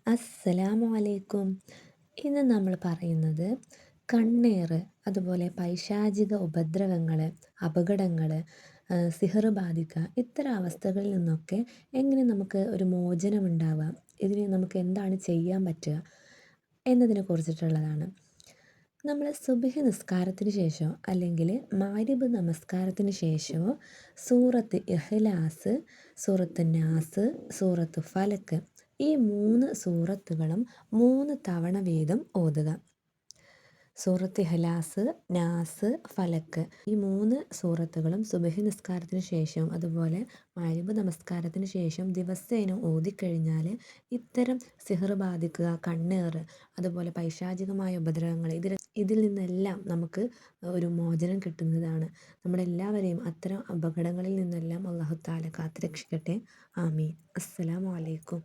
അസ്സലാമു അലൈക്കും. ഇന്ന് നമ്മൾ പറയുന്നത് കണ്ണേറ്, അതുപോലെ പൈശാചിക ഉപദ്രവങ്ങൾ, അപകടങ്ങൾ, സിഹറ് ബാധിക്കുക, ഇത്തരം അവസ്ഥകളിൽ നിന്നൊക്കെ എങ്ങനെ നമുക്ക് ഒരു മോചനം ഉണ്ടാവാം, ഇതിന് നമുക്ക് എന്താണ് ചെയ്യാൻ പറ്റുക എന്നതിനെ കുറിച്ചിട്ടുള്ളതാണ്. നമ്മൾ സുബ്ഹ് നിസ്കാരത്തിന് ശേഷമോ അല്ലെങ്കിൽ മഗ്‌രിബ് നമസ്കാരത്തിന് ശേഷമോ സൂറത്ത് ഇഖ്ലാസ്, സൂറത്ത് നാസ്, സൂറത്ത് ഫലക്ക്, ഈ 3 സൂറത്തുകളും 3 തവണ വീതം ഓതുക. സൂറത്ത് ഇഖ്ലാസ്, നാസ്, ഫലക്ക്, ഈ 3 സൂറത്തുകളും സുബ്ഹ് നിസ്കാരത്തിന് ശേഷം അതുപോലെ മഗ്‌രിബ് നമസ്കാരത്തിന് ശേഷം ദിവസേന ഓതിക്കഴിഞ്ഞാൽ ഇത്തരം സിഹ്റ് ബാധിക്കുക, കണ്ണേറ്, അതുപോലെ പൈശാചികമായ ഉപദ്രവങ്ങൾ, ഇതിൽ നിന്നെല്ലാം നമുക്ക് ഒരു മോചനം കിട്ടുന്നതാണ്. നമ്മളെല്ലാവരെയും അത്തരം അപകടങ്ങളിൽ നിന്നെല്ലാം അല്ലാഹു തആല കാത്തുരക്ഷിക്കട്ടെ. ആമീൻ. അസ്സലാമു അലൈക്കും.